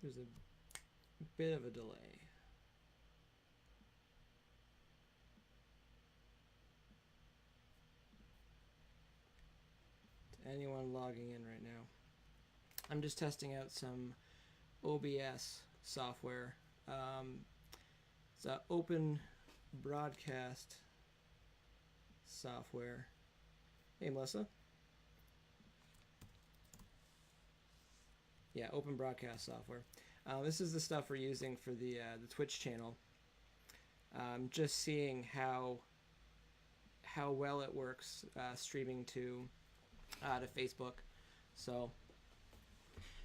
There's a bit of a delay. To anyone logging in right now, I'm just testing out some OBS software. It's an open broadcast software. Hey, Melissa. Yeah, open broadcast software. This is the stuff we're using for the Twitch channel. Just seeing how well it works streaming to Facebook. So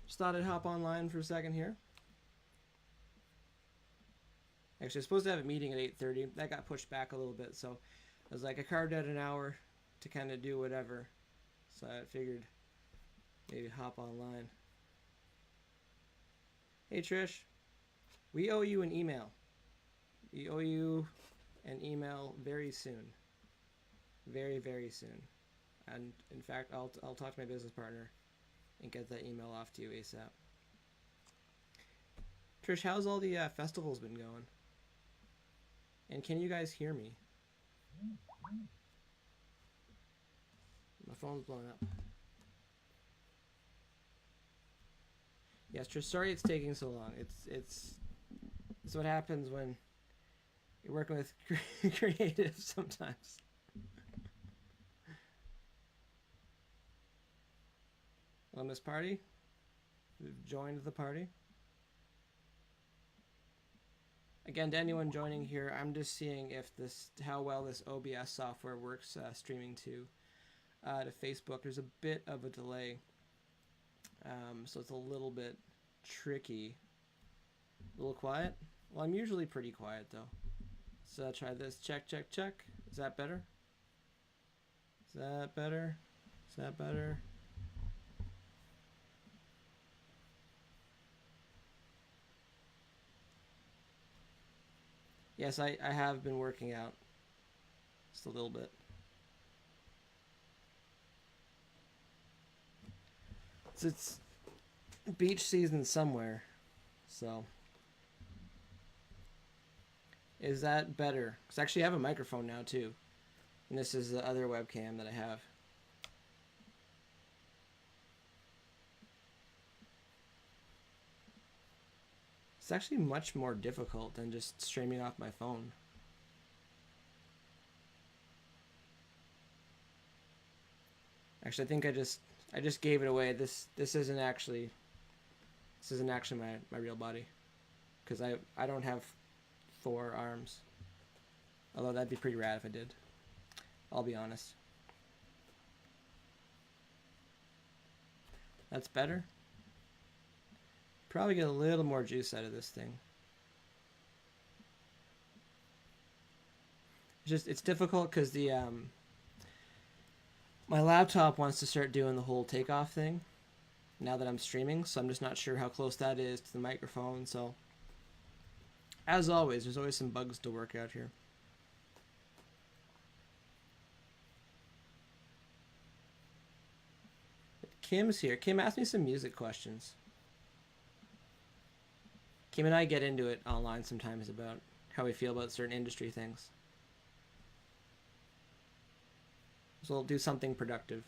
just thought I'd hop online for a second here. Actually, I was supposed to have a meeting at 8:30. That got pushed back a little bit, so I was like, I carved out an hour to kind of do whatever. So I figured maybe hop online. Hey Trish, we owe you an email. We owe you an email very soon. Very, very soon. And in fact, I'll talk to my business partner and get that email off to you ASAP. Trish, how's all the festivals been going? And can you guys hear me? My phone's blowing up. Yes, Trish, sorry it's taking so long. It's what happens when you're working with creatives sometimes. Hello, Miss Party. We've joined the party. Again, to anyone joining here, I'm just seeing if how well this OBS software works streaming to Facebook. There's a bit of a delay, so it's a little bit tricky. A little quiet. Well, I'm usually pretty quiet though. So I'll try this. Check, check, check. Is that better? Is that better? Is that better? Yes, I have been working out just a little bit. It's beach season somewhere, so is that better? Because I actually have a microphone now too, and this is the other webcam that I have. It's actually much more difficult than just streaming off my phone. Actually, I think I just gave it away. This isn't actually my real body, because I don't have 4 arms. Although that'd be pretty rad if I did. I'll be honest. That's better. Probably get a little more juice out of this thing. It's difficult because the my laptop wants to start doing the whole takeoff thing now that I'm streaming, so I'm just not sure how close that is to the microphone. So as always, there's always some bugs to work out here. Kim's here. Kim, ask me some music questions. Kim and I get into it online sometimes about how we feel about certain industry things. So we'll do something productive.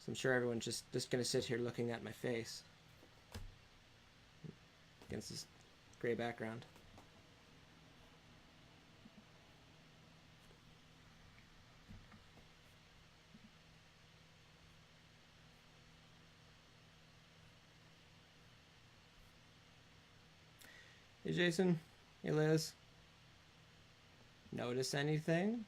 So I'm sure everyone's just going to sit here looking at my face against this gray background. Hey Jason. Hey Liz. Notice anything?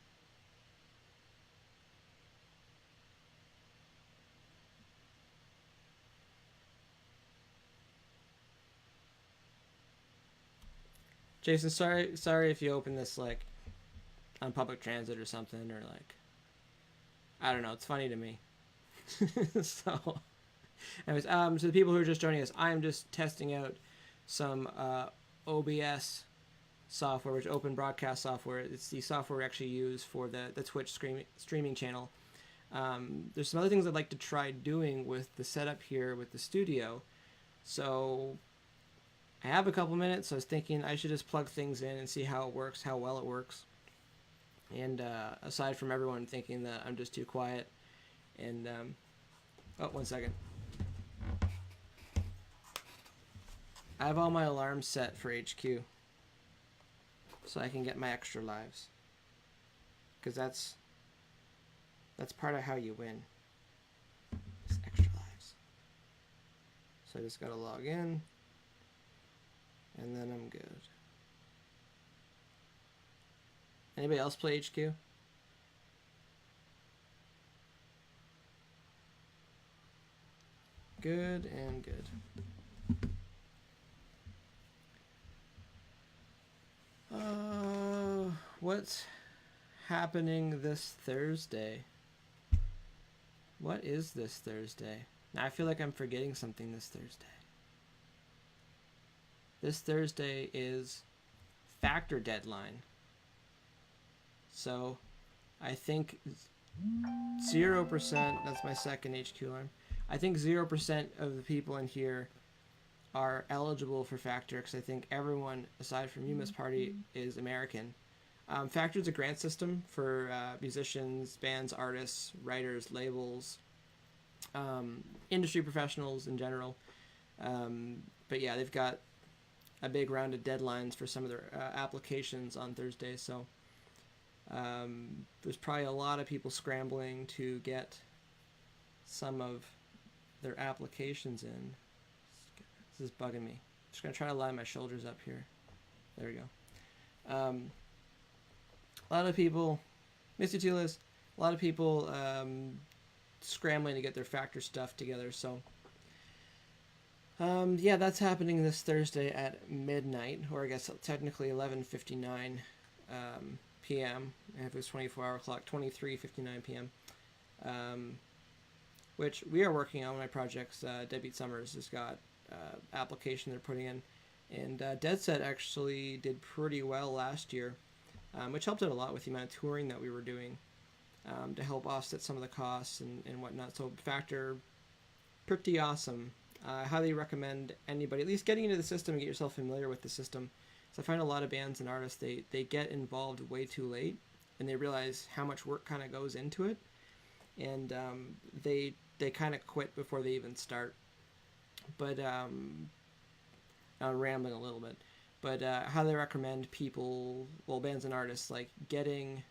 Jason, sorry if you open this like on public transit or something, or like, I don't know, it's funny to me. So anyways, so the people who are just joining us, I'm just testing out some OBS software, which open broadcast software. It's the software we actually use for the Twitch streaming channel. There's some other things I'd like to try doing with the setup here with the studio. So I have a couple minutes, so I was thinking I should just plug things in and see how it works, how well it works. And aside from everyone thinking that I'm just too quiet, and oh, 1 second. I have all my alarms set for HQ, so I can get my extra lives. Because that's part of how you win. Just extra lives. So I just gotta log in, and then I'm good. Anybody else play HQ? Good and good. What's happening this Thursday? What is this Thursday? Now I feel like I'm forgetting something this Thursday. This Thursday is factor deadline. So I think 0%, that's my second HQ alarm. I think 0% of the people in here are eligible for Factor, because I think everyone, aside from you, Miss Party, is American. Factor is a grant system for musicians, bands, artists, writers, labels, industry professionals in general. But yeah, they've got a big round of deadlines for some of their applications on Thursday, so there's probably a lot of people scrambling to get some of their applications in. This is bugging me. Just gonna try to line my shoulders up here. There we go. A lot of people, Mr. Tulis, a lot of people scrambling to get their Factor stuff together. So, yeah, that's happening this Thursday at midnight, or I guess technically 11:59 p.m. If it was 24-hour clock, 23:59 p.m. Which we are working on my projects. Deadbeat Summers has got application they're putting in, and Dead Set actually did pretty well last year, which helped out a lot with the amount of touring that we were doing to help offset some of the costs and whatnot. So Factor, pretty awesome. I highly recommend anybody at least getting into the system and get yourself familiar with the system. So I find a lot of bands and artists, they get involved way too late, and they realize how much work kind of goes into it, and they kind of quit before they even start. But I'm rambling a little bit, but highly recommend people, well, bands and artists, like getting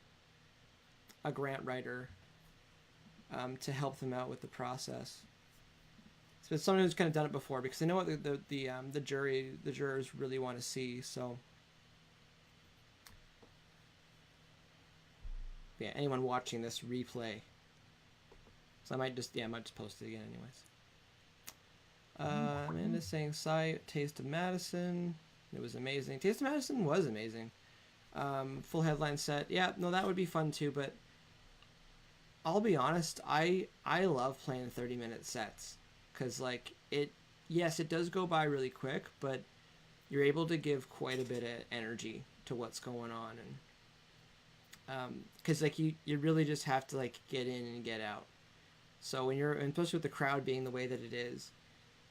a grant writer to help them out with the process. So it's someone who's kind of done it before, because they know what the jurors really want to see. So yeah, anyone watching this replay. So I might just post it again anyways. Amanda's saying Taste of Madison. It was amazing. Taste of Madison was amazing. Full headline set. Yeah, no, that would be fun too, but I'll be honest, I love playing 30-minute sets, because like it does go by really quick, but you're able to give quite a bit of energy to what's going on, and because like you really just have to like get in and get out. So when you're, especially with the crowd being the way that it is,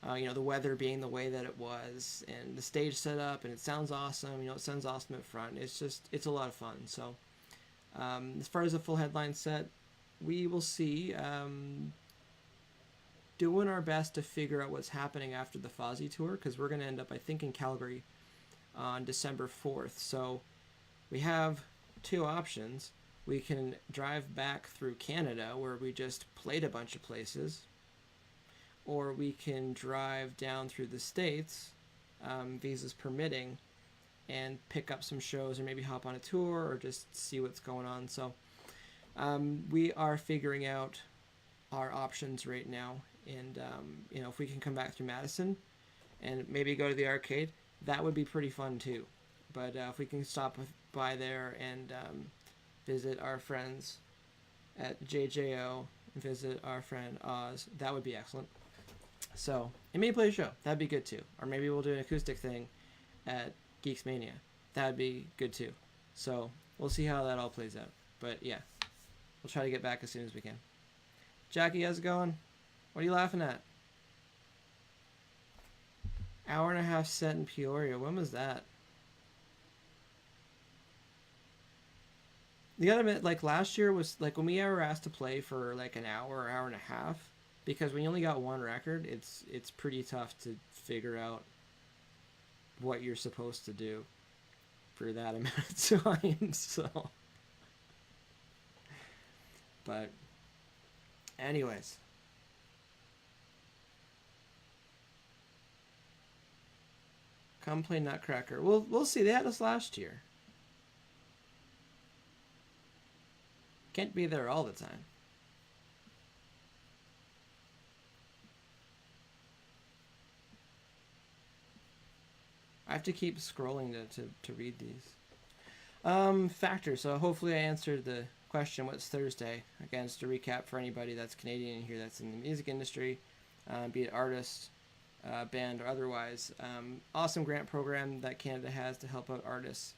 the weather being the way that it was, and the stage set up, and it sounds awesome. It sounds awesome at front. It's a lot of fun. So as far as a full headline set, we will see. Doing our best to figure out what's happening after the Fozzy tour, because we're going to end up, I think, in Calgary on December 4th. So we have two options. We can drive back through Canada, where we just played a bunch of places, or we can drive down through the States, visas permitting, and pick up some shows, or maybe hop on a tour, or just see what's going on. So we are figuring out our options right now, and if we can come back through Madison and maybe go to the arcade, that would be pretty fun too. But if we can stop by there and visit our friends at JJO, visit our friend Oz, that would be excellent. So, and maybe play a show, that'd be good too. Or maybe we'll do an acoustic thing at Geeks Mania, that'd be good too. So we'll see how that all plays out. But yeah, we'll try to get back as soon as we can. Jackie, how's it going? What are you laughing at? Hour and a half set in Peoria. When was that? You gotta admit, like last year was like when we were asked to play for like an hour and a half, because when you only got one record, it's pretty tough to figure out what you're supposed to do for that amount of time. So, but anyways, come play Nutcracker. We'll see. They had us last year. Can't be there all the time. I have to keep scrolling to read these. Factor. So hopefully I answered the question, what's Thursday? Again, just to recap for anybody that's Canadian here that's in the music industry, be it artist, band, or otherwise. Awesome grant program that Canada has to help out artists,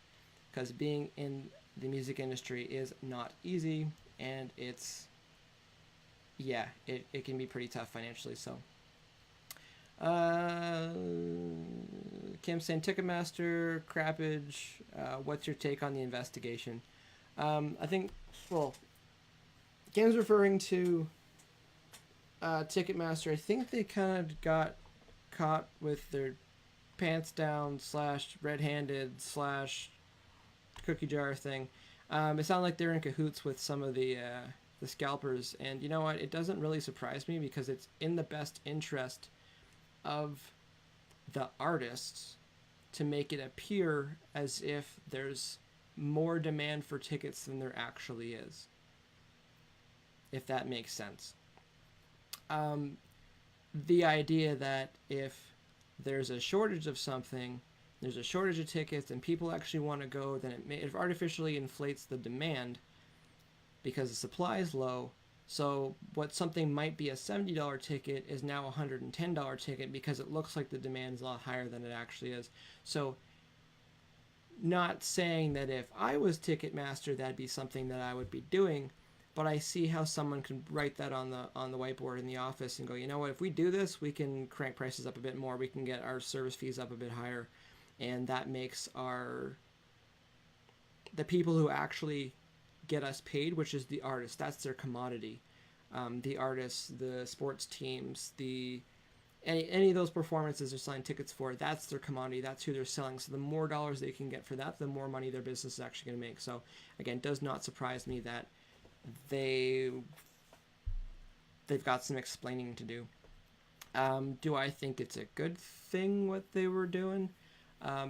because being in the music industry is not easy, and it's, yeah, it can be pretty tough financially. So Kim saying Ticketmaster, crappage. What's your take on the investigation? I think, well, Kim's referring to Ticketmaster. I think they kind of got caught with their pants down / red-handed / cookie jar thing. It sounded like they're in cahoots with some of the scalpers, and you know what? It doesn't really surprise me, because it's in the best interest of the artists to make it appear as if there's more demand for tickets than there actually is, if that makes sense. The idea that if there's a shortage of something, there's a shortage of tickets, and people actually want to go, then it artificially inflates the demand because the supply is low. So what something might be a $70 ticket is now a $110 ticket, because it looks like the demand is a lot higher than it actually is. So not saying that if I was Ticketmaster that'd be something that I would be doing, but I see how someone can write that on the whiteboard in the office and go, you know what, if we do this, we can crank prices up a bit more, we can get our service fees up a bit higher, and that makes the people who actually get us paid, which is the artists, that's their commodity. The artists, the sports teams, any of those performances they're selling tickets for, that's their commodity, that's who they're selling. So the more dollars they can get for that, the more money their business is actually going to make. So again, it does not surprise me that they've got some explaining to do. Do I think it's a good thing what they were doing?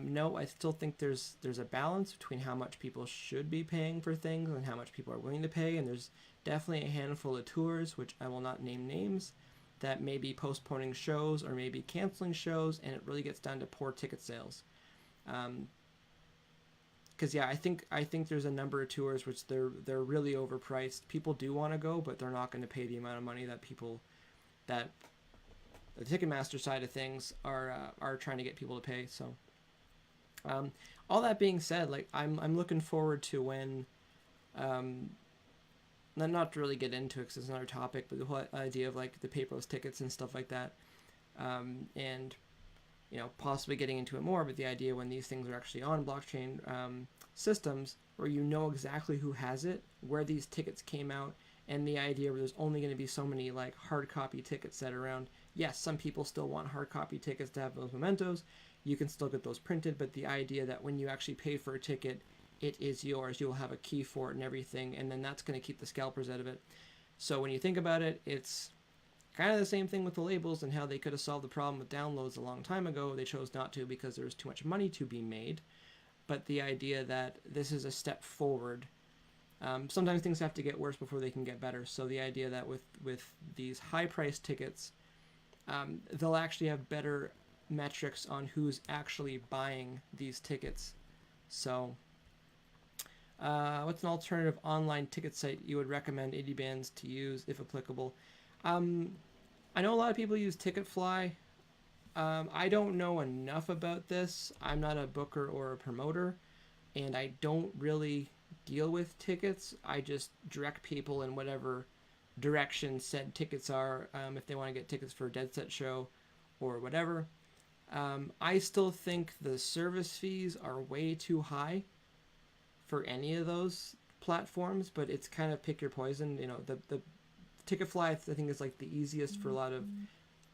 No, I still think there's a balance between how much people should be paying for things and how much people are willing to pay, and there's definitely a handful of tours, which I will not name names, that may be postponing shows or maybe canceling shows, and it really gets down to poor ticket sales. Because yeah, I think there's a number of tours which they're really overpriced. People do want to go, but they're not going to pay the amount of money that the Ticketmaster side of things are trying to get people to pay. So all that being said, like I'm looking forward to when not to really get into it because it's another topic, but the whole idea of like the paperless tickets and stuff like that, and you know, possibly getting into it more, but the idea when these things are actually on blockchain systems where you know exactly who has it, where these tickets came out, and the idea where there's only going to be so many like hard copy tickets set around. Yes, some people still want hard copy tickets to have those mementos. You can still get those printed, but the idea that when you actually pay for a ticket, it is yours. You'll have a key for it and everything, and then that's going to keep the scalpers out of it. So when you think about it, it's kind of the same thing with the labels and how they could have solved the problem with downloads a long time ago. They chose not to because there was too much money to be made. But the idea that this is a step forward, sometimes things have to get worse before they can get better. So the idea that with these high-priced tickets, they'll actually have better metrics on who's actually buying these tickets. So what's an alternative online ticket site you would recommend indie bands to use if applicable? I know a lot of people use Ticketfly. I don't know enough about this. I'm not a booker or a promoter, and I don't really deal with tickets. I just direct people in whatever direction said tickets are, if they want to get tickets for a Dead Set show or whatever. I still think the service fees are way too high for any of those platforms, but it's kind of pick your poison. You know, the Ticketfly I think is like the easiest for a lot of,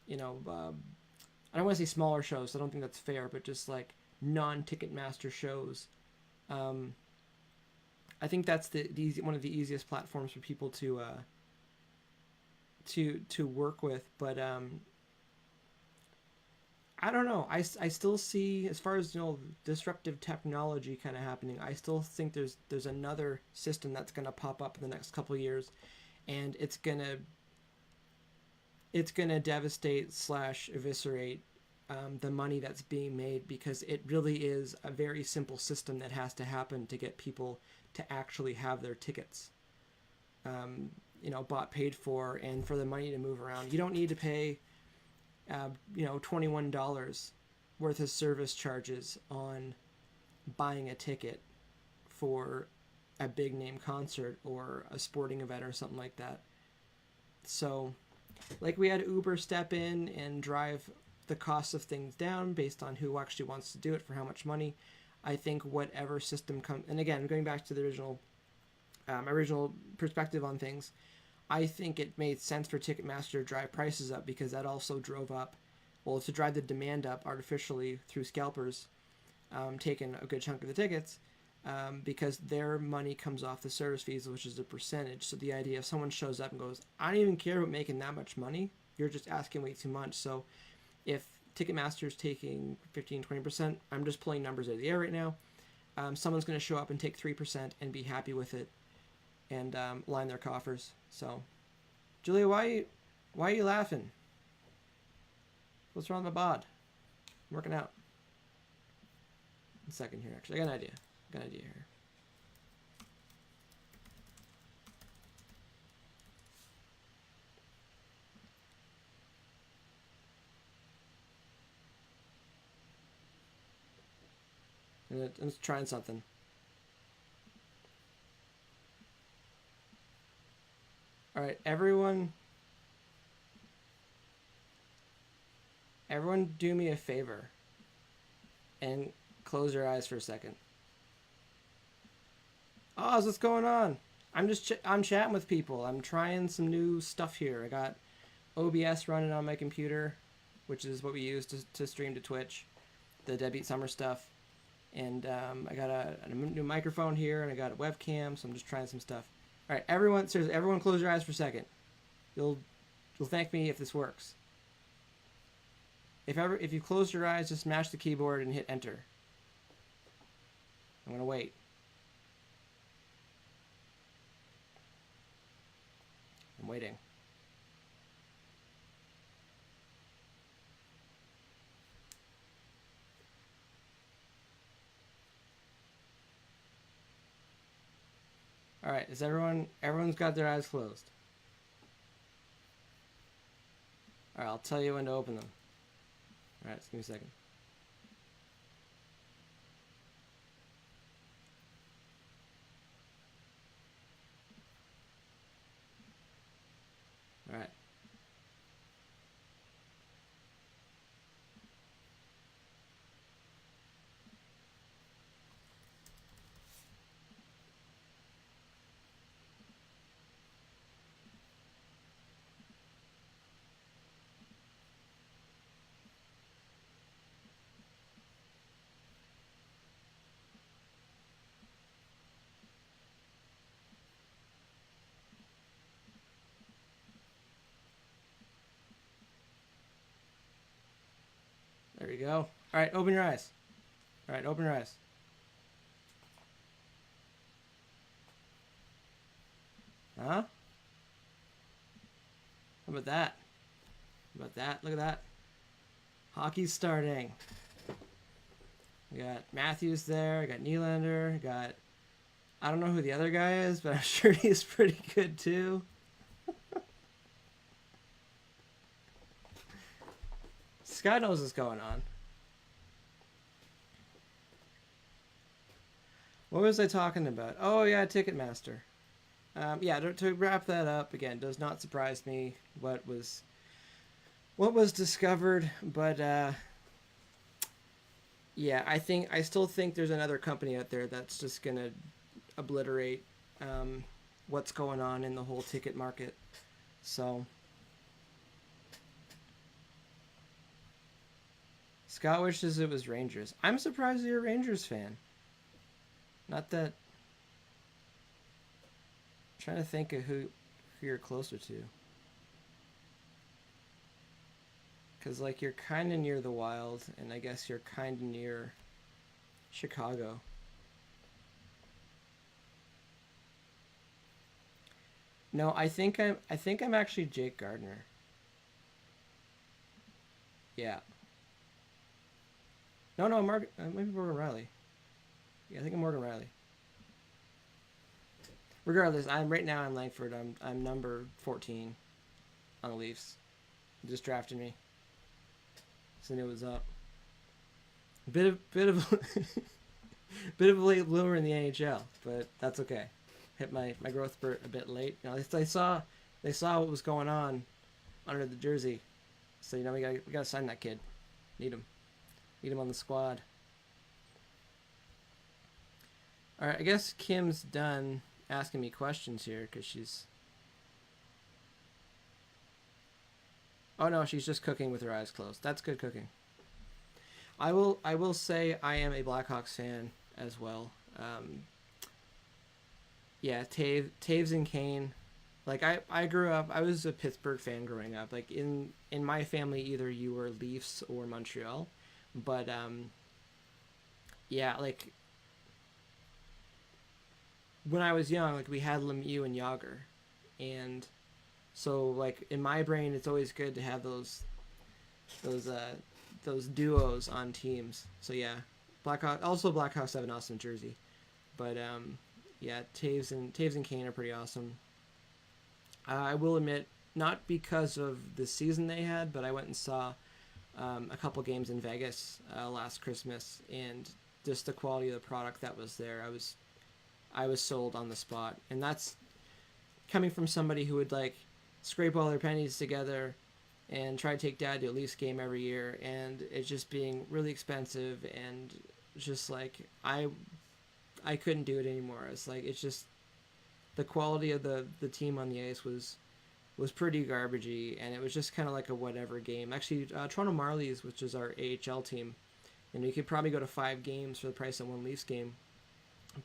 you know, I don't want to say smaller shows. I don't think that's fair, but just like non-Ticketmaster shows. I think that's the one of the easiest platforms for people to work with. But I don't know. I still see, as far as, you know, disruptive technology kind of happening, I still think there's another system that's going to pop up in the next couple of years, and it's gonna devastate / eviscerate the money that's being made, because it really is a very simple system that has to happen to get people to actually have their tickets, you know, paid for, and for the money to move around. You don't need to pay you know, $21 worth of service charges on buying a ticket for a big name concert or a sporting event or something like that. So, like, we had Uber step in and drive the cost of things down based on who actually wants to do it for how much money. I think whatever system comes, and again, going back to the original perspective on things, I think it made sense for Ticketmaster to drive prices up, because that also drove up, well, to drive the demand up artificially through scalpers, taking a good chunk of the tickets, because their money comes off the service fees, which is a percentage. So the idea, if someone shows up and goes, I don't even care about making that much money, you're just asking way too much. So if Ticketmaster is taking 15-20%, I'm just pulling numbers out of the air right now, someone's going to show up and take 3% and be happy with it, and line their coffers. So, Julia, why are you laughing? What's wrong with my bod? I'm working out. A second here, actually. I got an idea here. I'm just trying something. All right, everyone do me a favor and close your eyes for a second. Oz, what's going on? I'm chatting with people. I'm trying some new stuff here. I got OBS running on my computer, which is what we use to stream to Twitch, the Deadbeat Summer stuff. And I got a new microphone here, and I got a webcam, so I'm just trying some stuff. All right, everyone, seriously, everyone close your eyes for a second. You'll thank me if this works. If you close your eyes, just smash the keyboard and hit enter. I'm gonna wait. I'm waiting. All right, is everyone's got their eyes closed? All right, I'll tell you when to open them. All right, just give me a second. All right. There we go. All right, open your eyes. All right, open your eyes. Huh? How about that? How about that? Look at that. Hockey's starting. We got Matthews there. I got Nylander. I don't know who the other guy is, but I'm sure he's pretty good too. Scott knows what's going on. What was I talking about? Oh yeah, Ticketmaster. Yeah, to wrap that up again, does not surprise me what was discovered, but yeah, I still think there's another company out there that's just gonna obliterate um, what's going on in the whole ticket market. So Scott wishes it was Rangers. I'm surprised you're a Rangers fan. Not that I'm trying to think of who you're closer to. Because, like, you're kind of near the Wild, and I guess you're kind of near Chicago. No, I think I'm actually Jake Gardner. Yeah. No, maybe Morgan Riley. Yeah, I think I'm Morgan Riley. Regardless, I'm right now in Langford. I'm number 14 on the Leafs. Just drafted me, so I knew it was up. Bit of bit of a late bloomer in the NHL, but that's okay. Hit my growth spurt a bit late. You know, they saw what was going on under the jersey, so you know we gotta sign that kid. Need him on the squad. All right, I guess Kim's done asking me questions here because she's. Oh no, she's just cooking with her eyes closed. That's good cooking. I will say I am a Blackhawks fan as well. Yeah, Taves and Kane. Like I grew up. I was a Pittsburgh fan growing up. Like in my family, either you were Leafs or Montreal, but yeah, like when I was young, like we had Lemieux and Yager, and so like in my brain, it's always good to have those uh those duos on teams. So yeah, Blackhawks have an awesome jersey, but yeah, Taves and Kane are pretty awesome. I will admit, not because of the season they had, but I went and saw a couple games in Vegas last Christmas, and just the quality of the product that was there, I was sold on the spot, and that's coming from somebody who would like scrape all their pennies together and try to take dad to a Leafs game every year, and it's just being really expensive, and just like I couldn't do it anymore. It's like it's just the quality of the team on the ice was pretty garbagey, and it was just kind of like a whatever game. Actually, Toronto Marlies, which is our AHL team, and you could probably go to 5 games for the price of one Leafs game.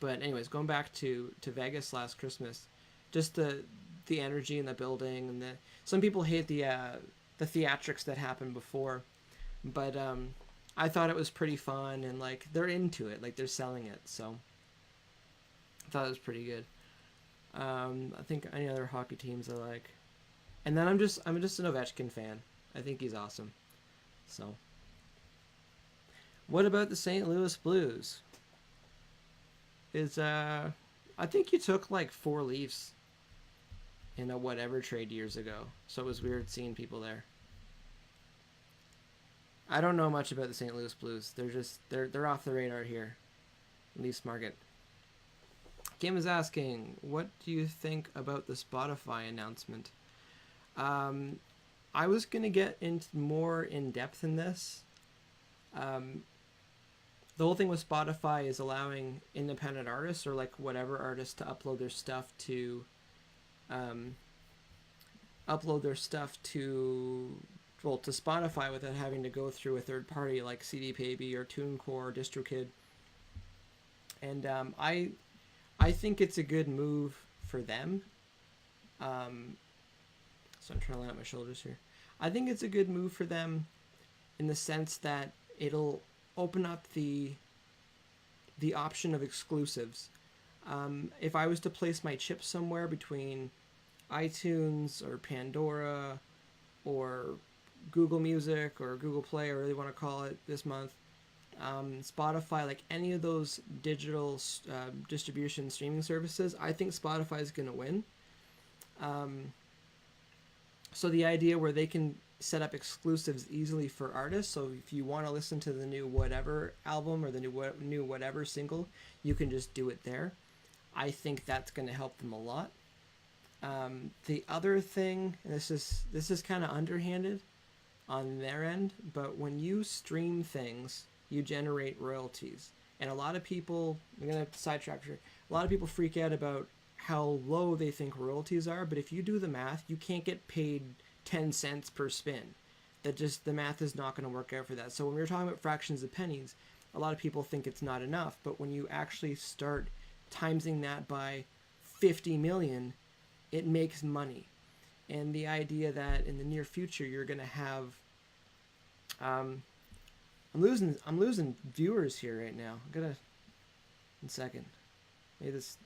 But anyways, going back to Vegas last Christmas, just the energy in the building, and some people hate the theatrics that happened before, but I thought it was pretty fun, and like they're into it, like they're selling it, so I thought it was pretty good. I think any other hockey teams I like, and then I'm just an Ovechkin fan. I think he's awesome. So, what about the St. Louis Blues? Is I think you took like 4 Leafs in a whatever trade years ago, so it was weird seeing people there. I don't know much about the St. Louis Blues. They're off the radar here, Leafs market. Kim is asking, what do you think about the Spotify announcement? I was gonna get into more in depth in this. Um, the whole thing with Spotify is allowing independent artists or like whatever artists to um, upload their stuff to to Spotify without having to go through a third party like CD Baby or TuneCore or DistroKid. And I think it's a good move for them. So I'm trying to line up my shoulders here. I think it's a good move for them in the sense that it'll open up the option of exclusives. If I was to place my chip somewhere between iTunes or Pandora or Google Music or Google Play, I really want to call it this month, Spotify, like any of those digital distribution streaming services, I think Spotify is going to win. So the idea where they can set up exclusives easily for artists, so if you want to listen to the new whatever album or the new whatever single, you can just do it there. I think that's going to help them a lot. The other thing, and this is kind of underhanded on their end, but when you stream things, you generate royalties. And a lot of people, I'm going to sidetrack here, a lot of people freak out about how low they think royalties are, but if you do the math, you can't get paid 10 cents per spin. The math is not going to work out for that. So when we're talking about fractions of pennies, a lot of people think it's not enough, but when you actually start timesing that by 50 million, it makes money. And the idea that in the near future you're going to have I'm losing viewers here right now. I'm gonna, in a second. Maybe this.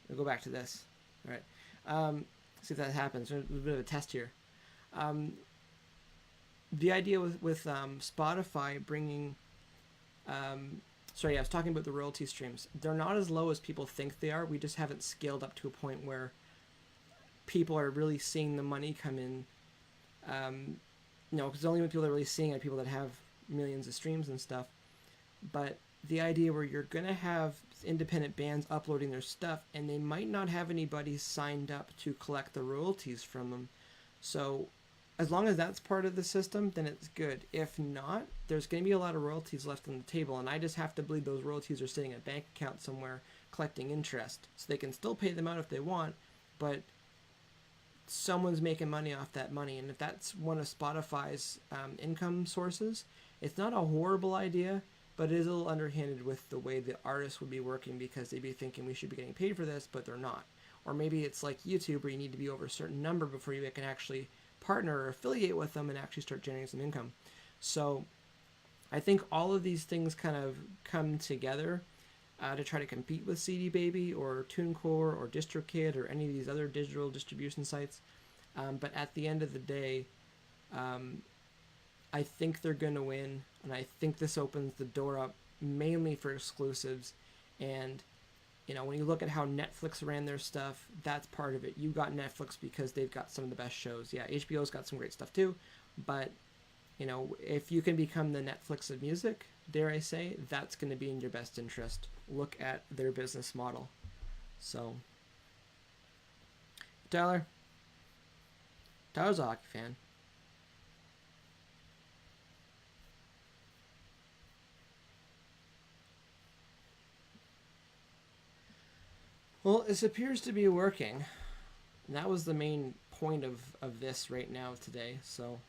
We'll go back to this. All right. See if that happens. There's a bit of a test here. The idea with Spotify bringing. Sorry, I was talking about the royalty streams. They're not as low as people think they are. We just haven't scaled up to a point where people are really seeing the money come in. Because the only people that are really seeing it are people that have millions of streams and stuff. But the idea where you're going to have independent bands uploading their stuff and they might not have anybody signed up to collect the royalties from them. So as long as that's part of the system, then it's good. If not, there's going to be a lot of royalties left on the table, and I just have to believe those royalties are sitting in a bank account somewhere collecting interest. So they can still pay them out if they want, but someone's making money off that money. And if that's one of Spotify's income sources, it's not a horrible idea, but it is a little underhanded with the way the artists would be working, because they'd be thinking we should be getting paid for this, but they're not. Or maybe it's like YouTube, where you need to be over a certain number before you can actually partner or affiliate with them and actually start generating some income. So I think all of these things kind of come together to try to compete with CD Baby or TuneCore or DistroKid or any of these other digital distribution sites. But at the end of the day, I think they're going to win, and I think this opens the door up mainly for exclusives. And when you look at how Netflix ran their stuff, that's part of it. You got Netflix because they've got some of the best shows. Yeah, HBO's got some great stuff too, but if you can become the Netflix of music, dare I say, that's going to be in your best interest. Look at their business model. So, Tyler's a hockey fan. Well, this appears to be working. And that was the main point of this right now today, so.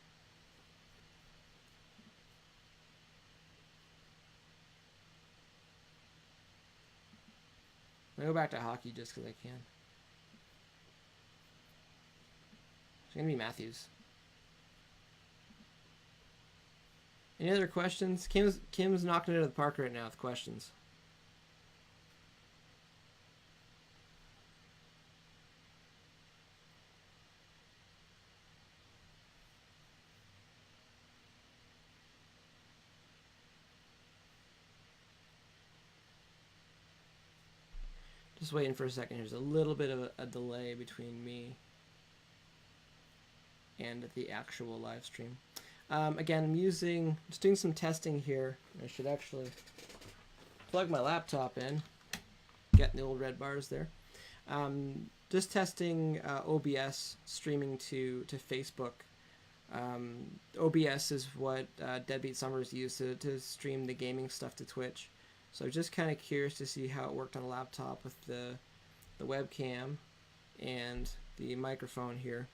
I'll go back to hockey just because I can. It's going to be Matthews. Any other questions? Kim's knocking it out of the park right now with questions. Just waiting for a second. There's a little bit of a delay between me and the actual live stream. Again, I'm just doing some testing here. I should actually plug my laptop in. Getting the old red bars there. Just testing OBS streaming to Facebook. OBS is what Deadbeat Summers used to stream the gaming stuff to Twitch. So just kind of curious to see how it worked on a laptop with the webcam and the microphone here.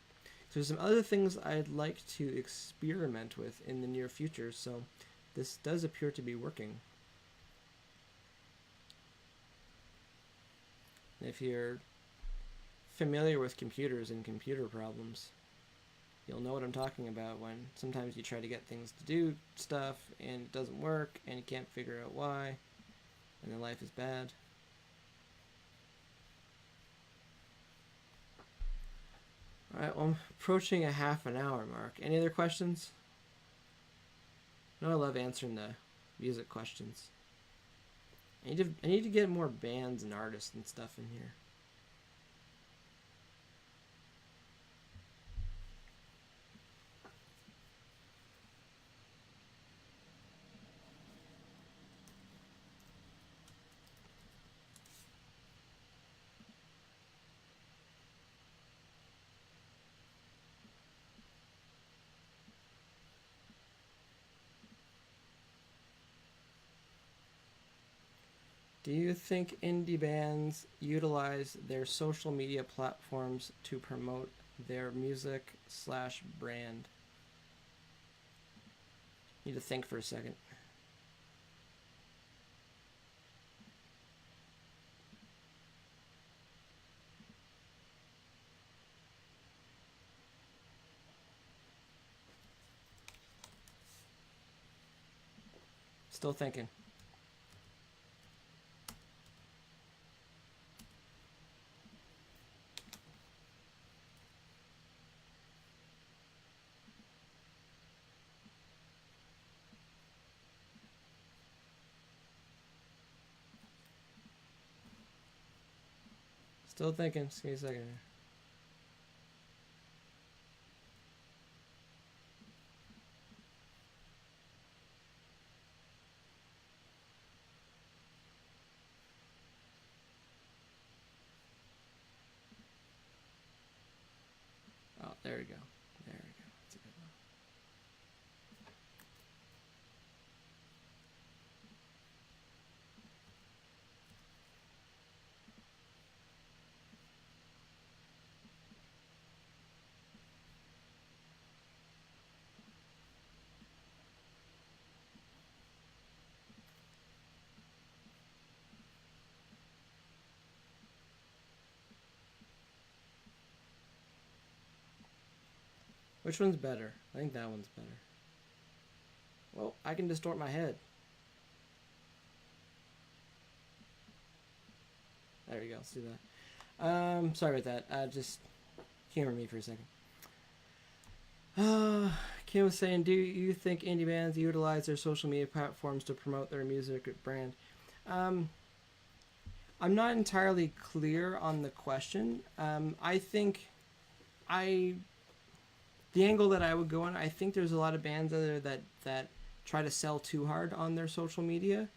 So there's some other things I'd like to experiment with in the near future, so this does appear to be working. If you're familiar with computers and computer problems, you'll know what I'm talking about when sometimes you try to get things to do stuff and it doesn't work and you can't figure out why, and then life is bad. Alright, well, I'm approaching a half an hour mark. Any other questions? I love answering the music questions. I need to get more bands and artists and stuff in here. Do you think indie bands utilize their social media platforms to promote their music slash brand? Need to think for a second. Still thinking. Still thinking. Just give me a second here. Oh, there we go. There we go. That's a good one. Which one's better? I think that one's better. Well, I can distort my head. There we go. Let's do that. Sorry about that. Just humor me for a second. Kim was saying, do you think indie bands utilize their social media platforms to promote their music brand? I'm not entirely clear on the question. I think the angle that I would go on, I think there's a lot of bands out there that try to sell too hard on their social media.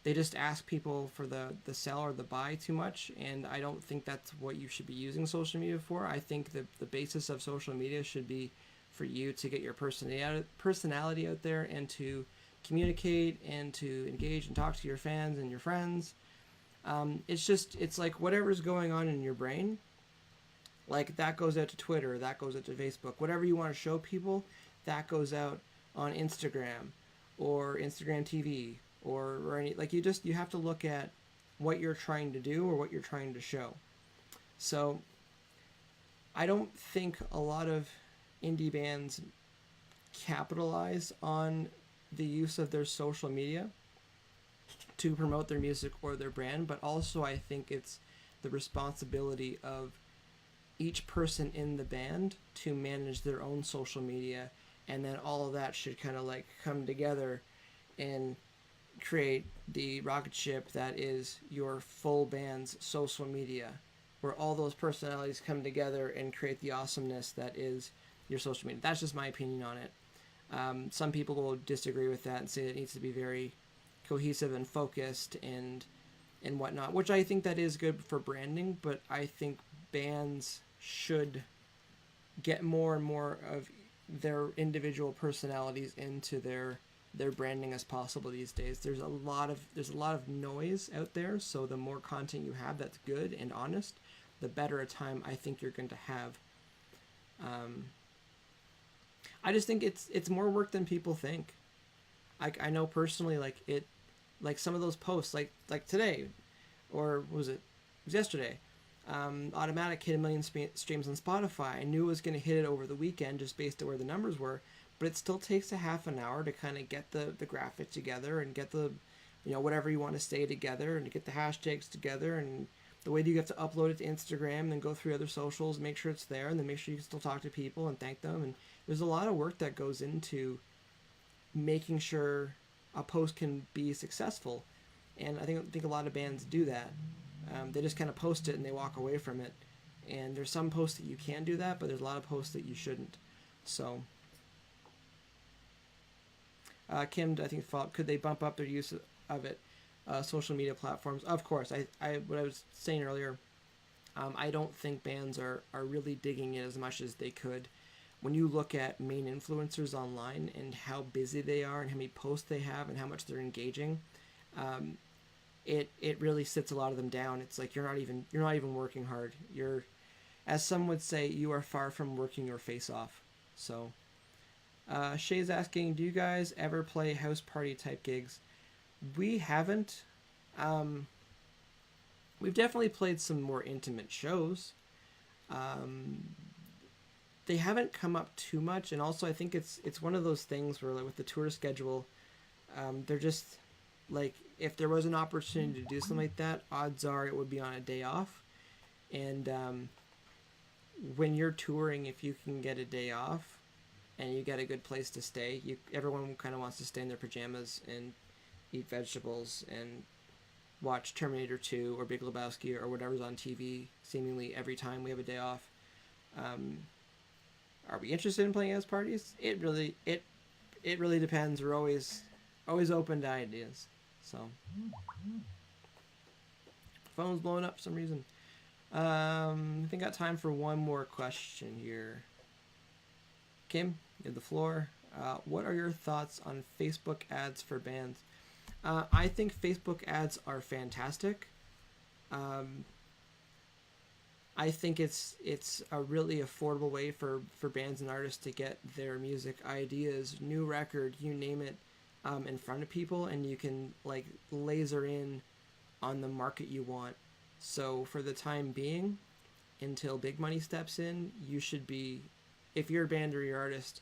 They just ask people for the sell or the buy too much, and I don't think that's what you should be using social media for. I think the basis of social media should be for you to get your personality out there and to communicate and to engage and talk to your fans and your friends. It's like whatever's going on in your brain, like that goes out to Twitter, that goes out to Facebook. Whatever you want to show people, that goes out on Instagram or Instagram TV or any, like you have to look at what you're trying to do or what you're trying to show. So I don't think a lot of indie bands capitalize on the use of their social media to promote their music or their brand, but also I think it's the responsibility of each person in the band to manage their own social media, and then all of that should kind of like come together and create the rocket ship that is your full band's social media, where all those personalities come together and create the awesomeness that is your social media. That's just my opinion on it. Some people will disagree with that and say it needs to be very cohesive and focused and whatnot, which I think that is good for branding, but I think bands should get more and more of their individual personalities into their branding as possible these days. There's a lot of noise out there, so the more content you have that's good and honest, the better a time I think you're going to have. I just think it's more work than people think. I know personally, like some of those posts, like today, or what was it? It was yesterday. Automatic hit 1 million streams on Spotify. I knew it was going to hit it over the weekend just based on where the numbers were, but it still takes a half an hour to kind of get the graphic together and get the, whatever you want to say together and to get the hashtags together, and the way that you have to upload it to Instagram and then go through other socials, make sure it's there, and then make sure you can still talk to people and thank them. And there's a lot of work that goes into making sure a post can be successful, and I think a lot of bands do that. They just kind of post it and they walk away from it. And there's some posts that you can do that, but there's a lot of posts that you shouldn't. So, Kim, I think, could they bump up their use of it? Social media platforms, of course. What I was saying earlier, I don't think bands are really digging it as much as they could. When you look at main influencers online and how busy they are and how many posts they have and how much they're engaging, it really sits a lot of them down. It's like you're not even working hard. You're, as some would say, you are far from working your face off. So Shay's asking, do you guys ever play house party type gigs? We haven't. We've definitely played some more intimate shows. They haven't come up too much, and also I think it's one of those things where, like, with the tour schedule, they're just like, if there was an opportunity to do something like that, odds are it would be on a day off. And when you're touring, if you can get a day off and you get a good place to stay, everyone kind of wants to stay in their pajamas and eat vegetables and watch Terminator 2 or Big Lebowski or whatever's on TV seemingly every time we have a day off. Are we interested in playing house parties? It really depends. We're always open to ideas. So phone's blowing up for some reason. I think I got time for one more question here. Kim, you have the floor. What are your thoughts on Facebook ads for bands? I think Facebook ads are fantastic. I think it's a really affordable way for bands and artists to get their music ideas, new record, you name it, in front of people, and you can, like, laser in on the market you want. So for the time being, until big money steps in, you should be, if you're a band or your artist,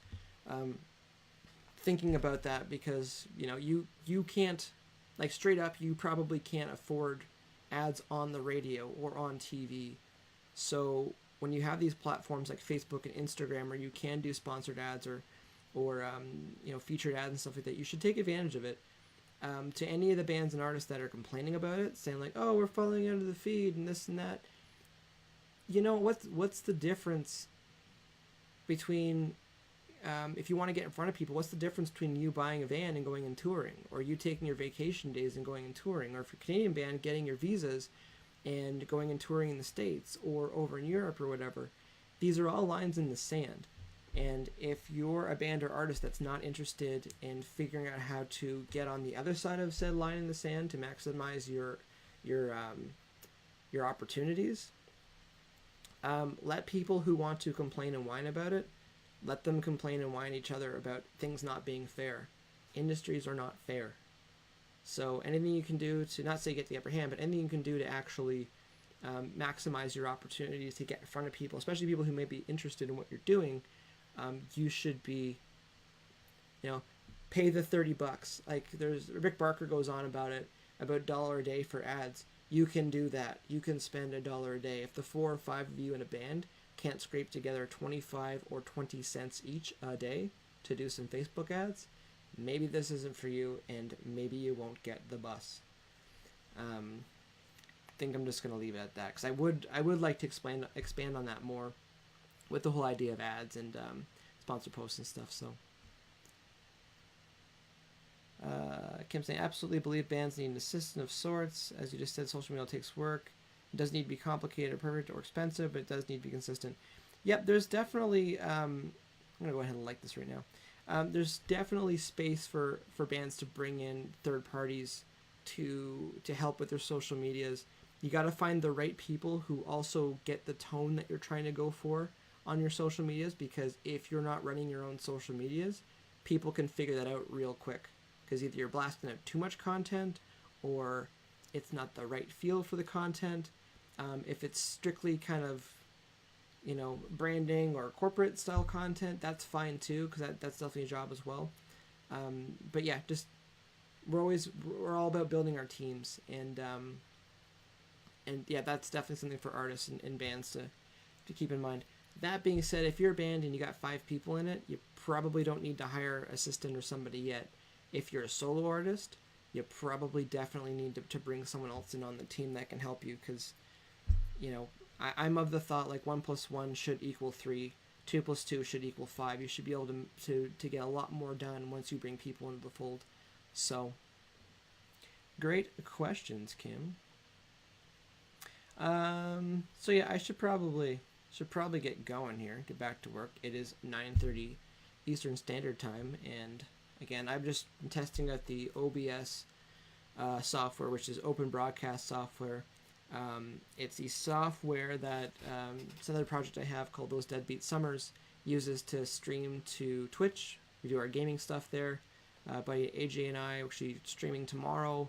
thinking about that, because you can't, like, straight up, you probably can't afford ads on the radio or on TV. So when you have these platforms like Facebook and Instagram where you can do sponsored ads or featured ads and stuff like that, you should take advantage of it. To any of the bands and artists that are complaining about it, saying like, oh, we're falling out of the feed and this and that, what's the difference between, if you want to get in front of people, what's the difference between you buying a van and going and touring, or you taking your vacation days and going and touring, or if you're a Canadian band, getting your visas and going and touring in the States or over in Europe or whatever? These are all lines in the sand. And if you're a band or artist that's not interested in figuring out how to get on the other side of said line in the sand to maximize your opportunities, let people who want to complain and whine about it, let them complain and whine each other about things not being fair. Industries are not fair. So anything you can do to, not say get the upper hand, but anything you can do to actually maximize your opportunities to get in front of people, especially people who may be interested in what you're doing, you should be, pay the $30. Like, there's Rick Barker goes on about it, about $1 a day for ads. You can do that. You can spend $1 a day. If the 4 or 5 of you in a band can't scrape together 25 or 20 cents each a day to do some Facebook ads, maybe this isn't for you, and maybe you won't get the bus. I think I'm just going to leave it at that, because I would like to expand on that more with the whole idea of ads and sponsor posts and stuff. So Kim saying, absolutely believe bands need an assistant of sorts. As you just said, social media takes work. It doesn't need to be complicated or perfect or expensive, but it does need to be consistent. Yep, there's definitely, I'm going to go ahead and like this right now. There's definitely space for bands to bring in third parties to help with their social medias. You got to find the right people who also get the tone that you're trying to go for on your social medias, because if you're not running your own social medias, people can figure that out real quick, because either you're blasting out too much content or it's not the right feel for the content. If it's strictly kind of branding or corporate style content, that's fine too, because that's definitely a job as well. But yeah, just we're all about building our teams, and yeah, that's definitely something for artists and bands to keep in mind. That being said, if you're a band and you got 5 people in it, you probably don't need to hire an assistant or somebody yet. If you're a solo artist, you probably definitely need to bring someone else in on the team that can help you, because I'm of the thought, like, 1 + 1 should equal 3, 2 + 2 should equal 5. You should be able to get a lot more done once you bring people into the fold. So, great questions, Kim. So yeah, I should probably get going here, get back to work. It is 9:30 Eastern Standard Time, and again, I've just been testing out the OBS software, which is open broadcast software. It's the software that it's another project I have called Those Deadbeat Summers uses to stream to Twitch. We do our gaming stuff there. By AJ and I, actually streaming tomorrow.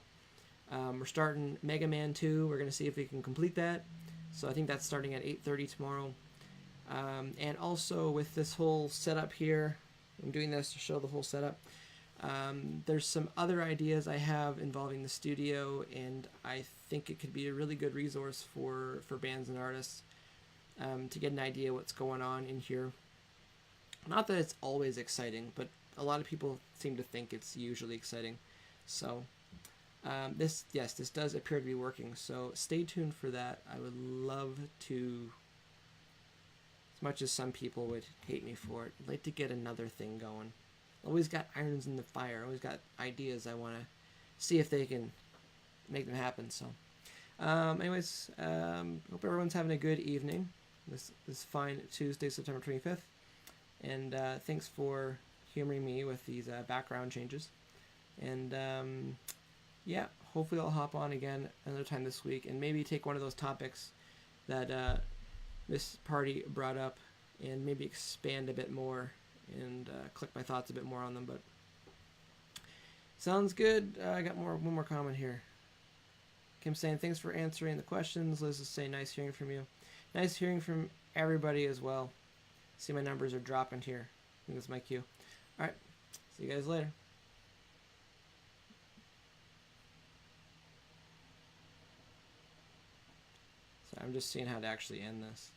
We're starting Mega Man 2. We're going to see if we can complete that. So I think that's starting at 8:30 tomorrow. And also with this whole setup here, I'm doing this to show the whole setup. There's some other ideas I have involving the studio, and I think it could be a really good resource for bands and artists to get an idea what's going on in here. Not that it's always exciting, but a lot of people seem to think it's usually exciting. So this does appear to be working. So stay tuned for that. I would love to, as much as some people would hate me for it, I'd like to get another thing going. Always got irons in the fire. Always got ideas. I want to see if they can make them happen. So, anyways, hope everyone's having a good evening. This fine Tuesday, September 25th, and thanks for humoring me with these background changes. And yeah, hopefully I'll hop on again another time this week and maybe take one of those topics that Miss Party brought up and maybe expand a bit more and click my thoughts a bit more on them. But sounds good. I got one more comment here. Kim saying, thanks for answering the questions. Liz is saying, nice hearing from you. Nice hearing from everybody as well. See, my numbers are dropping here. I think that's my cue. All right. See you guys later. So I'm just seeing how to actually end this.